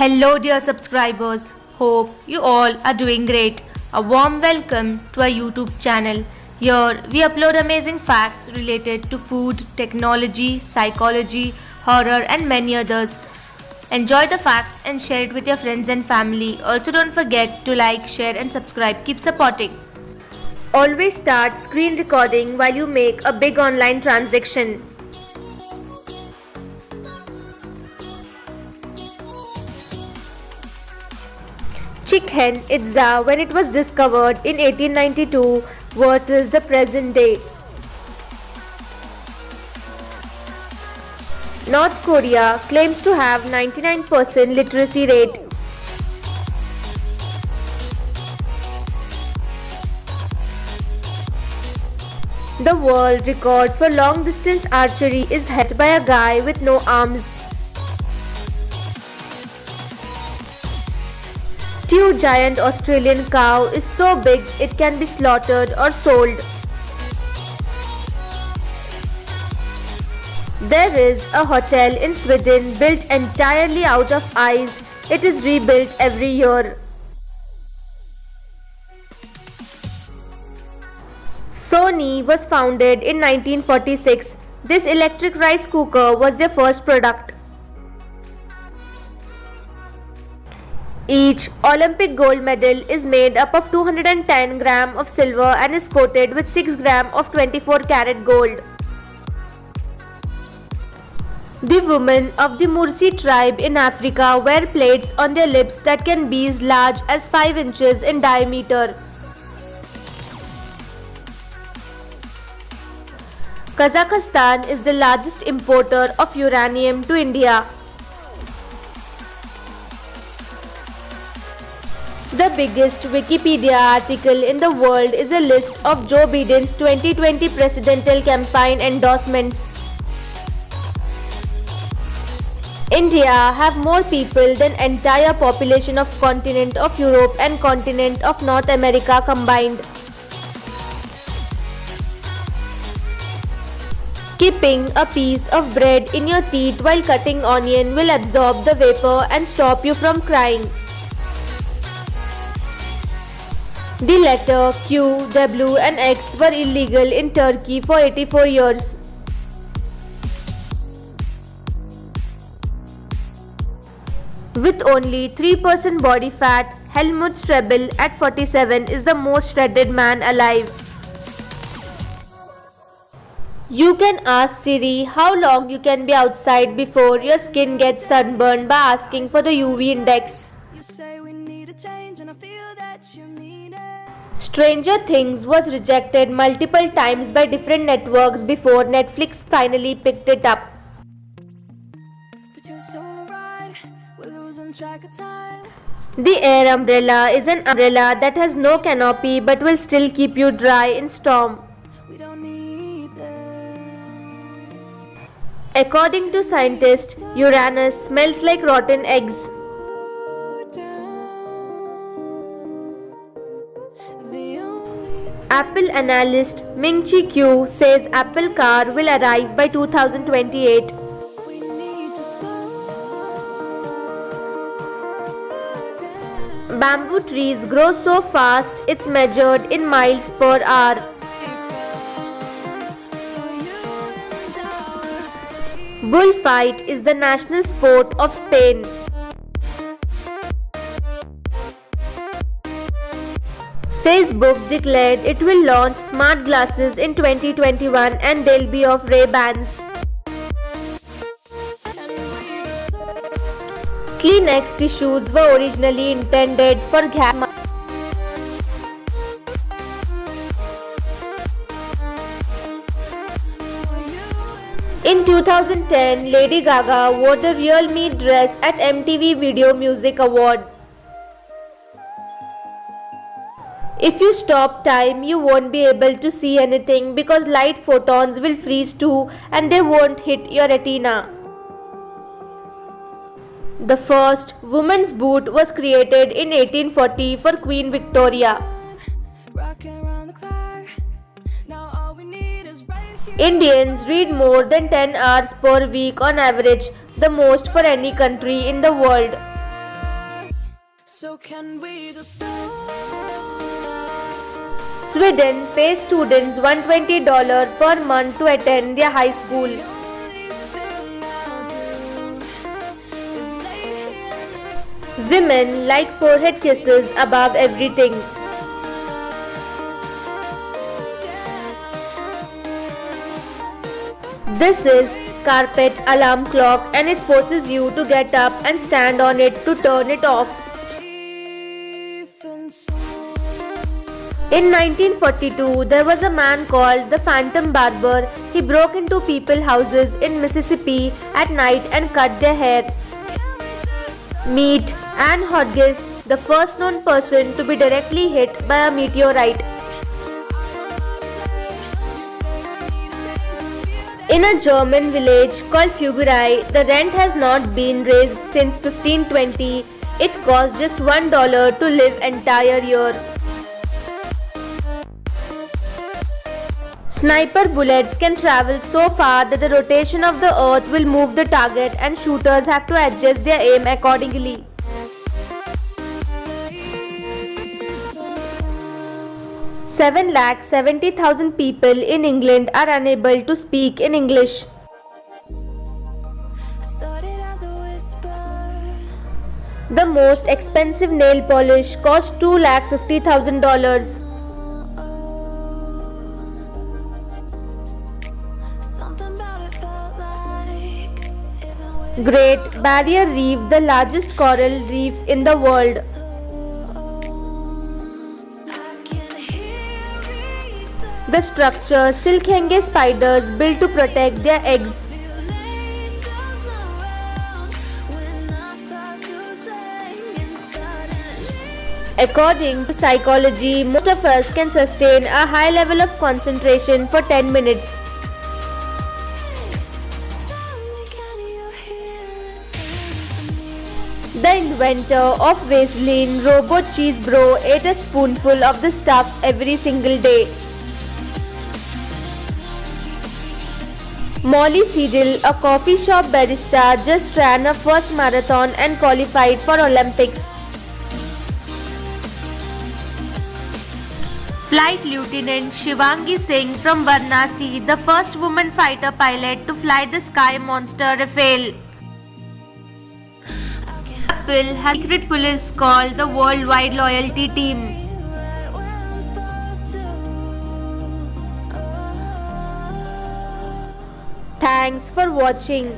Hello, dear subscribers. Hope you all are doing great. A warm welcome to our YouTube channel. Here we upload amazing facts related to food, technology, psychology, horror, and many others. Enjoy the facts and share it with your friends and family. Also, don't forget to like, share, and subscribe. Keep supporting. Always start screen recording while you make a big online transaction. Chick hen Itza when it was discovered in 1892 versus the present day. North Korea claims to have 99% literacy rate. The world record for long distance archery is held by a guy with no arms. Two giant Australian cow is so big it can be slaughtered or sold. There is a hotel in Sweden built entirely out of ice. It is rebuilt every year. Sony was founded in 1946. This electric rice cooker was their first product. Each Olympic gold medal is made up of 210 grams of silver and is coated with 6 grams of 24 karat gold. The women of the Mursi tribe in Africa wear plates on their lips that can be as large as 5 inches in diameter. Kazakhstan is the largest importer of uranium to India. The biggest Wikipedia article in the world is a list of Joe Biden's 2020 presidential campaign endorsements. India have more people than entire population of continent of Europe and continent of North America combined. Keeping a piece of bread in your teeth while cutting onion will absorb the vapor and stop you from crying. The letter Q, W and X were illegal in Turkey for 84 years. With only 3% body fat, Helmut Strebel at 47 is the most shredded man alive. You can ask Siri how long you can be outside before your skin gets sunburned by asking for the UV index. You say we need a change and I feel that you mean it. Stranger Things was rejected multiple times by different networks before Netflix finally picked it up. The air umbrella is an umbrella that has no canopy but will still keep you dry in storm. According to scientists, Uranus smells like rotten eggs. Apple analyst Ming-Chi Kuo says Apple car will arrive by 2028. Bamboo trees grow so fast it's measured in miles per hour. Bullfight is the national sport of Spain. Facebook declared it will launch smart glasses in 2021 and they'll be of Ray-Bans. Kleenex tissues were originally intended for gas masks. In 2010, Lady Gaga wore the Real Me dress at MTV Video Music Award. If you stop time, you won't be able to see anything because light photons will freeze too and they won't hit your retina. The first woman's boot was created in 1840 for Queen Victoria. Indians read more than 10 hours per week on average, the most for any country in the world. So can we just stop? Sweden pays students $120 per month to attend their high school. The only thing I'll do is lay here next to Women like forehead kisses above everything. This is carpet alarm clock and it forces you to get up and stand on it to turn it off. keep inside. In 1942, there was a man called the Phantom Barber. He broke into people's houses in Mississippi at night and cut their hair. Meet Anne Hodges, the first known person to be directly hit by a meteorite. In a German village called Fuggerei, the rent has not been raised since 1520. It costs just $1 to live entire year. Sniper bullets can travel so far that the rotation of the earth will move the target and shooters have to adjust their aim accordingly. 770,000 people in England are unable to speak in English. Started as a whisper. The most expensive nail polish costs $250,000. Something about it felt like even when Great Barrier Reef, the largest coral reef in the world. I can hear me say The structure silkhenge spiders built to protect their eggs. angels around when I start to sing and suddenly According to psychology, most of us can sustain a high level of concentration for 10 minutes. tell me, can you hear the symphony? The inventor of Vaseline, Robot Cheese Bro, ate a spoonful of the stuff every single day. Molly Seidel, a coffee shop barista, just ran her first marathon and qualified for Olympics. Flight Lieutenant Shivangi Singh from Varanasi, the first woman fighter pilot to fly the Sky Monster Rafale. Apple has a secret police called the Worldwide Loyalty Team. Right where I'm supposed to. Thanks for watching.